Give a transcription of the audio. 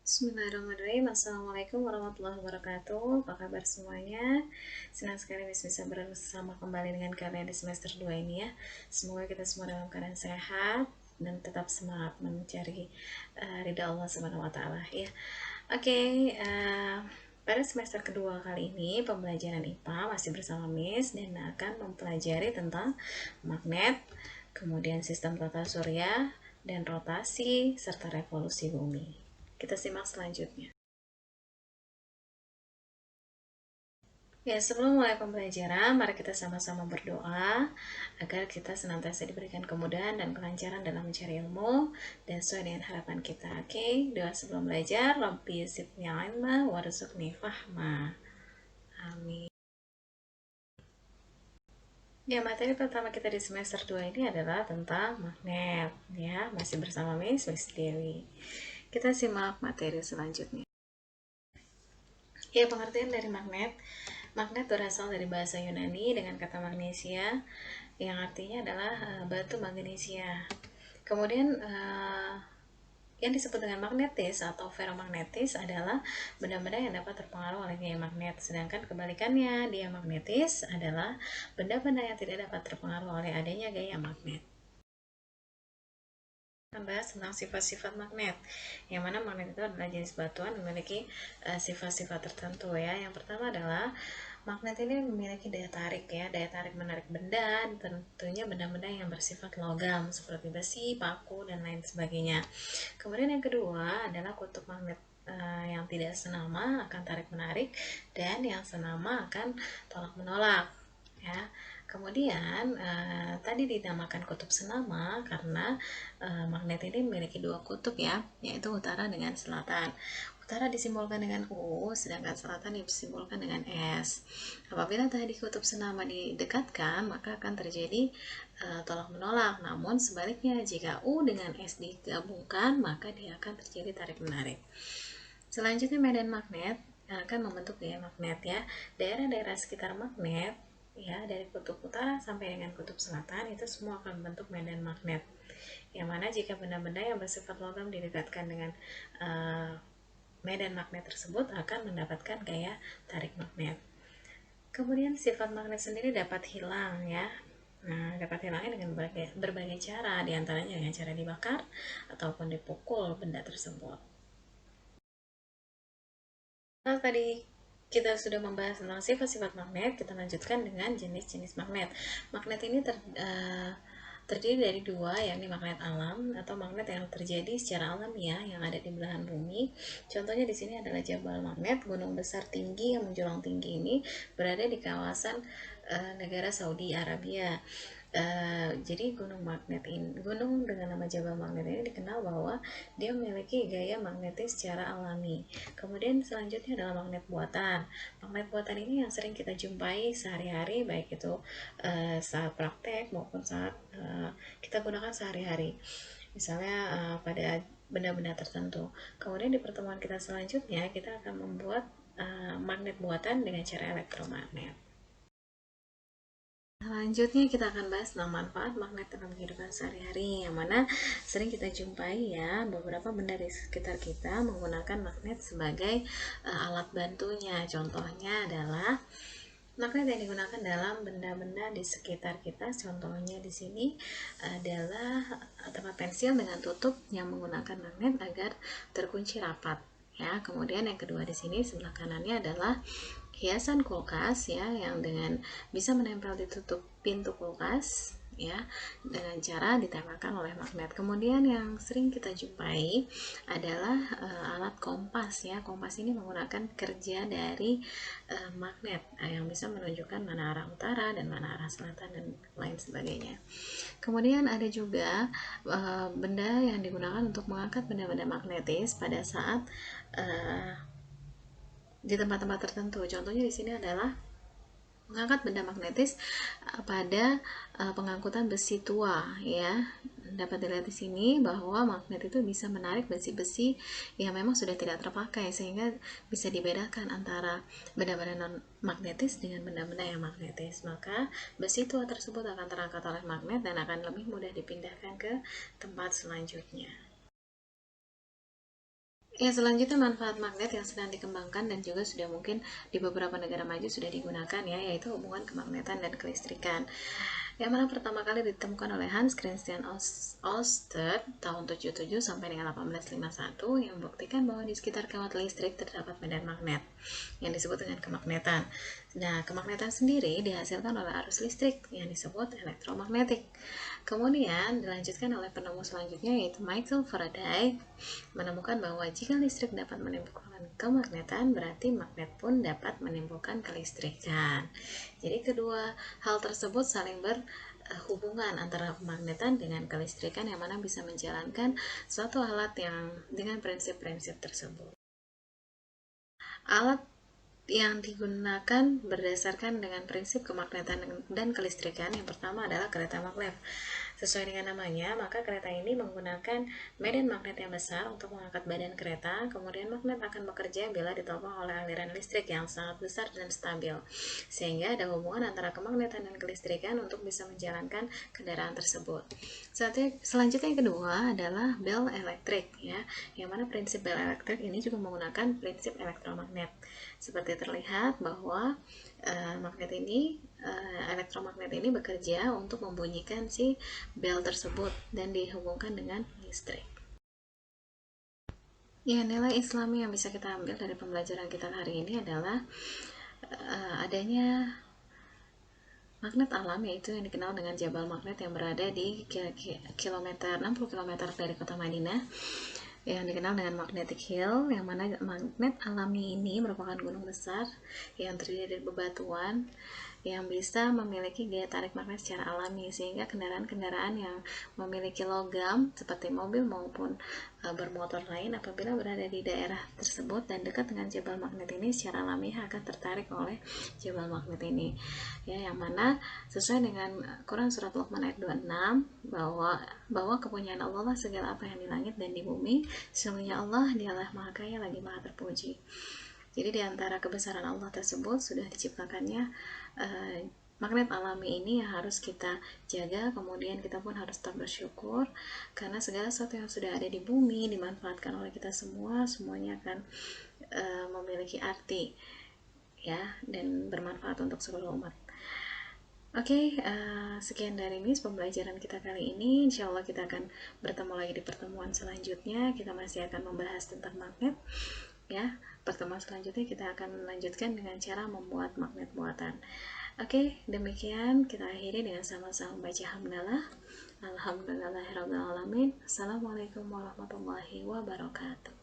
Bismillahirrahmanirrahim. Assalamualaikum warahmatullahi wabarakatuh. Apa kabar semuanya? Senang sekali bisa bersama kembali dengan kalian di semester 2 ini ya. Semoga kita semua dalam keadaan sehat dan tetap semangat mencari ridha Allah Subhanahu wa taala ya. Oke, pada semester kedua kali ini pembelajaran IPA masih bersama Miss dan akan mempelajari tentang magnet, kemudian sistem tata surya dan rotasi serta revolusi bumi. Kita simak selanjutnya. Ya, sebelum mulai pembelajaran, mari kita sama-sama berdoa agar kita senantiasa diberikan kemudahan dan kelancaran dalam mencari ilmu dan sesuai dengan harapan kita. Oke, doa sebelum belajar. Rabbi zidni ilma warzuqni fahma. Amin. Ya, materi pertama kita di semester 2 ini adalah tentang magnet. Ya, masih bersama Miss Dewi. Kita simak materi selanjutnya. Ya, pengertian dari magnet. Magnet berasal dari bahasa Yunani dengan kata magnesia yang artinya adalah batu magnesia. Kemudian yang disebut dengan magnetis atau ferromagnetis adalah benda-benda yang dapat terpengaruh oleh gaya magnet. Sedangkan kebalikannya, diamagnetis adalah benda-benda yang tidak dapat terpengaruh oleh adanya gaya magnet. Bahas tentang sifat-sifat magnet, yang mana magnet itu adalah jenis batuan yang memiliki sifat-sifat tertentu ya. Yang pertama adalah magnet ini memiliki daya tarik ya, daya tarik menarik benda, tentunya benda-benda yang bersifat logam seperti besi, paku, dan lain sebagainya. Kemudian yang kedua adalah kutub magnet yang tidak senama akan tarik menarik, dan yang senama akan tolak menolak ya. Kemudian tadi dinamakan kutub senama karena magnet ini memiliki dua kutub ya, yaitu utara dengan selatan. Utara disimbolkan dengan U, sedangkan selatan disimbolkan dengan S. Apabila tadi kutub senama didekatkan, maka akan terjadi tolak menolak. Namun sebaliknya, jika U dengan S digabungkan, maka dia akan terjadi tarik menarik. Selanjutnya, medan magnet akan membentuk gaya magnet ya. Daerah-daerah sekitar magnet ya, dari kutub utara sampai dengan kutub selatan itu semua akan membentuk medan magnet. Yang mana jika benda-benda yang bersifat logam didekatkan dengan medan magnet tersebut akan mendapatkan gaya tarik magnet. Kemudian sifat magnet sendiri dapat hilang ya. Nah, dapat hilangnya dengan berbagai cara, diantaranya dengan cara dibakar ataupun dipukul benda tersebut. Nah, tadi kita sudah membahas tentang sifat-sifat magnet, kita lanjutkan dengan jenis-jenis magnet. Magnet ini terdiri dari dua, yakni magnet alam atau magnet yang terjadi secara alamiah yang ada di belahan bumi. Contohnya di sini adalah Jabal Magnet, gunung besar tinggi yang menjulang tinggi ini berada di kawasan negara Saudi Arabia. Jadi gunung dengan nama Jabal Magnet ini dikenal bahwa dia memiliki gaya magnetis secara alami. Kemudian selanjutnya adalah magnet buatan. Magnet buatan ini yang sering kita jumpai sehari-hari, baik itu saat praktek maupun saat kita gunakan sehari-hari. Misalnya pada benda-benda tertentu. Kemudian di pertemuan kita selanjutnya kita akan membuat magnet buatan dengan cara elektromagnet. Selanjutnya kita akan bahas tentang manfaat magnet dalam kehidupan sehari-hari, yang mana sering kita jumpai ya, beberapa benda di sekitar kita menggunakan magnet sebagai alat bantunya. Contohnya adalah magnet yang digunakan dalam benda-benda di sekitar kita. Contohnya di sini adalah tempat pensil dengan tutup yang menggunakan magnet agar terkunci rapat. Ya, kemudian yang kedua di sini sebelah kanannya adalah hiasan kulkas ya, yang dengan bisa menempel di tutup pintu kulkas ya, dengan cara ditempelkan oleh magnet. Kemudian yang sering kita jumpai adalah alat kompas ya. Kompas ini menggunakan kerja dari magnet yang bisa menunjukkan mana arah utara dan mana arah selatan dan lain sebagainya. Kemudian ada juga benda yang digunakan untuk mengangkat benda-benda magnetis pada saat di tempat-tempat tertentu. Contohnya di sini adalah mengangkat benda magnetis pada pengangkutan besi tua ya. Dapat dilihat di sini bahwa magnet itu bisa menarik besi-besi yang memang sudah tidak terpakai, sehingga bisa dibedakan antara benda-benda non magnetis dengan benda-benda yang magnetis. Maka besi tua tersebut akan terangkat oleh magnet dan akan lebih mudah dipindahkan ke tempat selanjutnya. Ya, selanjutnya manfaat magnet yang sedang dikembangkan dan juga sudah mungkin di beberapa negara maju sudah digunakan ya, yaitu hubungan kemagnetan dan kelistrikan. Yang mana pertama kali ditemukan oleh Hans Christian Ørsted tahun 77 sampai dengan 1851 yang membuktikan bahwa di sekitar kawat listrik terdapat medan magnet yang disebut dengan kemagnetan. Nah, kemagnetan sendiri dihasilkan oleh arus listrik yang disebut elektromagnetik. Kemudian dilanjutkan oleh penemu selanjutnya yaitu Michael Faraday menemukan bahwa jika listrik dapat menimbulkan kemagnetan, berarti magnet pun dapat menimbulkan kelistrikan. Jadi kedua hal tersebut saling berhubungan antara kemagnetan dengan kelistrikan yang mana bisa menjalankan suatu alat yang dengan prinsip-prinsip tersebut. Alat yang digunakan berdasarkan dengan prinsip kemagnetan dan kelistrikan yang pertama adalah kereta maglev. Sesuai dengan namanya, maka kereta ini menggunakan medan magnet yang besar untuk mengangkat badan kereta, kemudian magnet akan bekerja bila ditopang oleh aliran listrik yang sangat besar dan stabil, sehingga ada hubungan antara kemagnetan dan kelistrikan untuk bisa menjalankan kendaraan tersebut. Selanjutnya yang kedua adalah bel elektrik ya, yang mana prinsip bel elektrik ini juga menggunakan prinsip elektromagnet. Seperti terlihat bahwa elektromagnet ini bekerja untuk membunyikan si bel tersebut dan dihubungkan dengan listrik. Ya, nilai Islami yang bisa kita ambil dari pembelajaran kita hari ini adalah adanya magnet alam, yaitu yang dikenal dengan Jabal Magnet yang berada di kilometer 60 km dari kota Madinah, yang dikenal dengan Magnetic Hill, yang mana magnet alami ini merupakan gunung besar yang terdiri dari bebatuan yang bisa memiliki daya tarik magnet secara alami, sehingga kendaraan-kendaraan yang memiliki logam seperti mobil maupun bermotor lain apabila berada di daerah tersebut dan dekat dengan jabal magnet ini secara alami akan tertarik oleh jabal magnet ini ya, yang mana sesuai dengan Quran surat Luqman ayat 26 bahwa kepunyaan Allah lah segala apa yang di langit dan di bumi, sesungguhnya Allah dialah maha kaya lagi maha terpuji. Jadi di antara kebesaran Allah tersebut sudah diciptakannya magnet alami ini yang harus kita jaga, kemudian kita pun harus tetap bersyukur karena segala sesuatu yang sudah ada di bumi dimanfaatkan oleh kita semua, semuanya akan memiliki arti ya dan bermanfaat untuk seluruh umat. Oke, sekian dari ini pembelajaran kita kali ini. Insya Allah kita akan bertemu lagi di pertemuan selanjutnya. Kita masih akan membahas tentang magnet. Ya, pertemuan selanjutnya kita akan melanjutkan dengan cara membuat magnet buatan. Oke, demikian kita akhiri dengan sama-sama baca hamdalah. Alhamdulillahirrahmanirrahim. Assalamualaikum warahmatullahi wabarakatuh.